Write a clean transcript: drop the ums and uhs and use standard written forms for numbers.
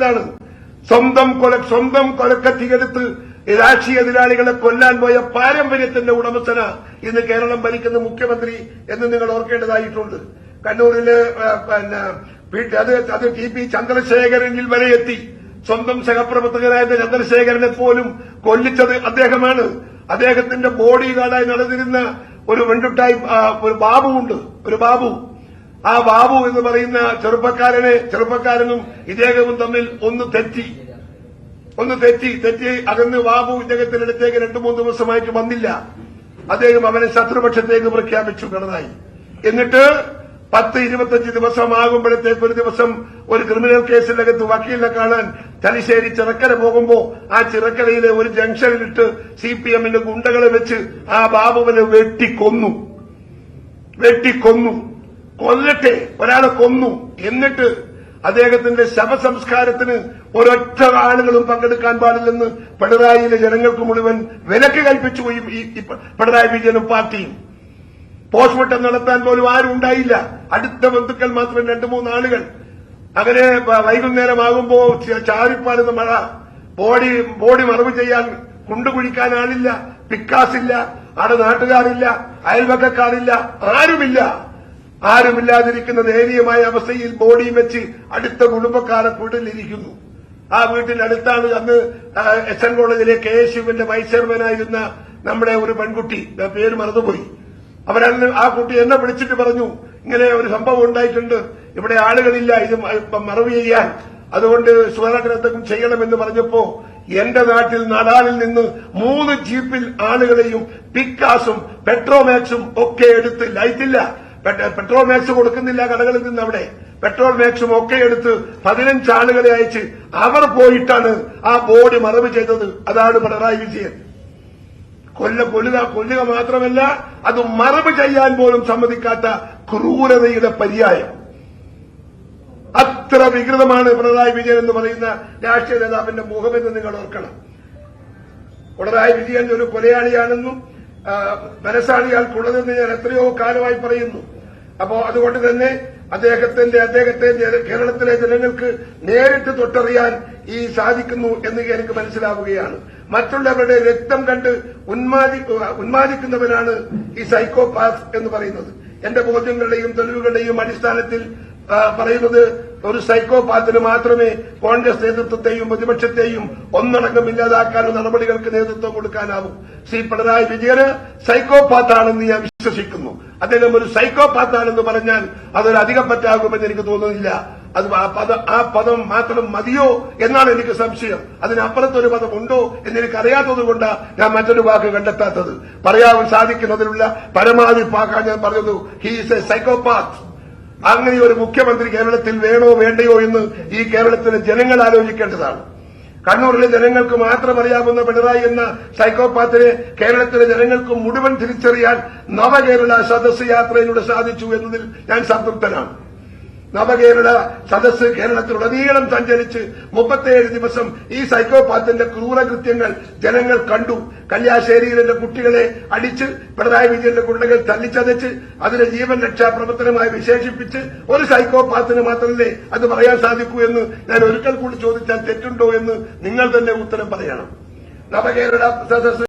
പറഞ്ഞതാണ്. സ്വന്തം കൊലക്കത്തിയെടുത്ത് രാഷ്ട്രീയ എതിരാളികളെ കൊല്ലാൻ പോയ പാരമ്പര്യത്തിന്റെ ഉടമസ്ഥന ഇന്ന് കേരളം ഭരിക്കുന്ന മുഖ്യമന്ത്രി എന്ന് നിങ്ങൾ ഓർക്കേണ്ടതായിട്ടുണ്ട്. കണ്ണൂരില് അത് ടി പി ചന്ദ്രശേഖരനിൽ വരെ എത്തി. സ്വന്തം സഹപ്രവർത്തകനായ ചന്ദ്രശേഖരനെ പോലും കൊല്ലിച്ചത് അദ്ദേഹമാണ്. അദ്ദേഹത്തിന്റെ ബോഡി ഗാർഡായി നടന്നിരുന്ന ഒരു വെണ്ടുട്ടായി ഒരു ബാബുവുണ്ട്. ഒരു ബാബു, ആ ബാബു എന്ന് പറയുന്ന ചെറുപ്പക്കാരനും ഇദ്ദേഹവും തമ്മിൽ ഒന്ന് തെറ്റി അകന്ന് ബാബു ഇദ്ദേഹത്തിന്റെ അടുത്തേക്ക് 2-3 ദിവസമായിട്ട് വന്നില്ല. അദ്ദേഹം അവനെ ശത്രുപക്ഷത്തേക്ക് പ്രഖ്യാപിച്ചു കടന്നായി. എന്നിട്ട് 10-25 ദിവസമാകുമ്പോഴത്തേക്ക് ഒരു ദിവസം ഒരു ക്രിമിനൽ കേസിനകത്ത് വക്കീലിനെ കാണാൻ തലശ്ശേരി ചിറക്കര പോകുമ്പോ ആ ചിറക്കരയിലെ ഒരു ജംഗ്ഷനിലിട്ട് CPMന്റെ ഗുണ്ടകളെ വെച്ച് ആ ബാബുവിനെ വെട്ടിക്കൊന്നു. കൊല്ലട്ടെ, ഒരാളെ കൊന്നു. എന്നിട്ട് അദ്ദേഹത്തിന്റെ ശവസംസ്കാരത്തിന് ഒരൊറ്റ ആളുകളും പങ്കെടുക്കാൻ പാടില്ലെന്ന് പിണറായിയിലെ ജനങ്ങൾക്ക് മുഴുവൻ വിലക്ക് കൽപ്പിച്ചു ഈ പിണറായി വിജയനും പാർട്ടിയും. പോസ്റ്റ്മോർട്ടം നടത്താൻ പോലും ആരും ഉണ്ടായില്ല. അടുത്ത ബന്ധുക്കൾ മാത്രം 2-3 ആളുകൾ. അങ്ങനെ വൈകുന്നേരമാകുമ്പോ ചാരിപ്പാടുന്ന മഴ, ബോഡി മറവ് ചെയ്യാൻ കുണ്ടുകുഴിക്കാൻ ആളില്ല, പിക്കാസില്ല, അവിടെ നാട്ടുകാരില്ല, അയൽവക്കക്കാരില്ല, ആരുമില്ലാതിരിക്കുന്ന ദയനീയമായ അവസ്ഥയിൽ ബോഡിയും വെച്ച് അടുത്ത കുടുംബക്കാരെ വീട്ടിലിരിക്കുന്നു. ആ വീട്ടിനടുത്താണ് അന്ന് SN കോളേജിലെ KSUവിന്റെ വൈസ് ചെയർമാനായിരുന്ന നമ്മുടെ ഒരു പെൺകുട്ടി, പേര് മറന്നുപോയി. അവരന്ന് ആ കുട്ടി എന്നെ വിളിച്ചിട്ട് പറഞ്ഞു, ഇങ്ങനെ ഒരു സംഭവം ഉണ്ടായിട്ടുണ്ട്, ഇവിടെ ആളുകളില്ല ഇത് മറവ് ചെയ്യാൻ, അതുകൊണ്ട് സുധാകരൻ ചെയ്യണമെന്ന് പറഞ്ഞപ്പോ എന്റെ നാട്ടിൽ നടാലിൽ നിന്ന് 3 ജീപ്പിൽ ആളുകളെയും പിക്കാസും പെട്രോമാക്സും ഒക്കെ എടുത്ത്, ലൈറ്റില്ല, പെട്രോമാക്സ് കൊടുക്കുന്നില്ല കടകളിൽ നിന്ന്, അവിടെ പെട്രോൾ മാക്സും ഒക്കെ എടുത്ത് 15 ആളുകളെ അയച്ച് അവർ പോയിട്ടാണ് ആ ബോഡി മറവ് ചെയ്തത്. അതാണ് പിണറായി വിജയൻ. കൊല്ലുക മാത്രമല്ല, അത് മറവ് ചെയ്യാൻ പോലും സമ്മതിക്കാത്ത ക്രൂരതയുടെ പര്യായം. അത്ര വികൃതമാണ് പിണറായി വിജയൻ എന്ന് പറയുന്ന രാഷ്ട്രീയ നേതാവിന്റെ മുഖമെന്ന് നിങ്ങൾ ഓർക്കണം. പിണറായി വിജയൻ ഒരു കൊലയാളിയാണെന്നും മനസ്സാണ് ഇയാൾക്കുള്ളതെന്ന് ഞാൻ എത്രയോ കാലമായി പറയുന്നു. അപ്പോ അതുകൊണ്ട് തന്നെ അദ്ദേഹത്തെ കേരളത്തിലെ ജനങ്ങൾക്ക് നേരിട്ട് തൊട്ടറിയാൻ ഈ സാധിക്കുന്നു എന്ന് എനിക്ക് മനസ്സിലാവുകയാണ്. മറ്റുള്ളവരുടെ രക്തം കണ്ട് ഉന്മാദിക്കുന്നവനാണ് ഈ സൈക്കോപാത്ത് എന്ന് പറയുന്നത്. എന്റെ ബോധ്യങ്ങളുടെയും തെളിവുകളുടെയും അടിസ്ഥാനത്തിൽ പറയുന്നത്, ഒരു സൈക്കോപാത്തിന് മാത്രമേ കോൺഗ്രസ് നേതൃത്വത്തെയും പ്രതിപക്ഷത്തെയും ഒന്നടങ്കം ഇല്ലാതാക്കാനുള്ള നടപടികൾക്ക് നേതൃത്വം കൊടുക്കാനാവൂ. ശ്രീ പിണറായി വിജയന് സൈക്കോപാത്താണെന്ന് ഞാൻ വിശ്വസിക്കുന്നു. അദ്ദേഹം ഒരു സൈക്കോപാത്താണെന്ന് പറഞ്ഞാൽ അതൊരു അധികം പറ്റാകുമെന്ന് എനിക്ക് തോന്നുന്നില്ല. ആ പദം മാത്രം മതിയോ എന്നാണ് എനിക്ക് സംശയം. അതിനപ്പുറത്തൊരു പദം ഉണ്ടോ എന്ന് എനിക്കറിയാത്തതുകൊണ്ട് ഞാൻ മറ്റൊരു വാക്ക് കണ്ടെത്താത്തത്. പറയാൻ സാധിക്കുന്നതിനുള്ള പരമാവധി വാക്കാൻ ഞാൻ പറഞ്ഞത്, ഹി ഈസ് എ സൈക്കോപാത്ത്. അങ്ങനെ ഒരു മുഖ്യമന്ത്രി കേരളത്തിൽ വേണോ വേണ്ടയോ എന്ന് ഈ കേരളത്തിലെ ജനങ്ങൾ ആലോചിക്കേണ്ടതാണ്. കണ്ണൂരിലെ ജനങ്ങൾക്ക് മാത്രം അറിയാവുന്ന പിണറായി എന്ന സൈക്കോപാത്തിനെ കേരളത്തിലെ ജനങ്ങൾക്ക് മുഴുവൻ തിരിച്ചറിയാൻ നവകേരള സദസ് യാത്രയിലൂടെ സാധിച്ചു എന്നതിൽ ഞാൻ സംതൃപ്തനാണ്. നവകേരള സദസ് കേരളത്തിലുടനീളം സഞ്ചരിച്ച് 37 ദിവസം ഈ സൈക്കോപാത്തിന്റെ ക്രൂരകൃത്യങ്ങൾ ജനങ്ങൾ കണ്ടു. കല്യാശ്ശേരിയിലെ കുട്ടികളെ അടിച്ച് പിണറായി വിജയന്റെ ഗുണ്ടകൾ തല്ലിച്ചതച്ച് അതിനെ ജീവൻ രക്ഷാ പ്രവർത്തനമായി വിശേഷിപ്പിച്ച് ഒരു സൈക്കോപാത്തിന് മാത്രമല്ലേ അത് പറയാൻ സാധിക്കൂ എന്ന് ഞാൻ ഒരിക്കൽ കൂടി ചോദിച്ചാൽ തെറ്റുണ്ടോ എന്ന് നിങ്ങൾ തന്നെ ഉത്തരം പറയണം. നവകേരള സദസ്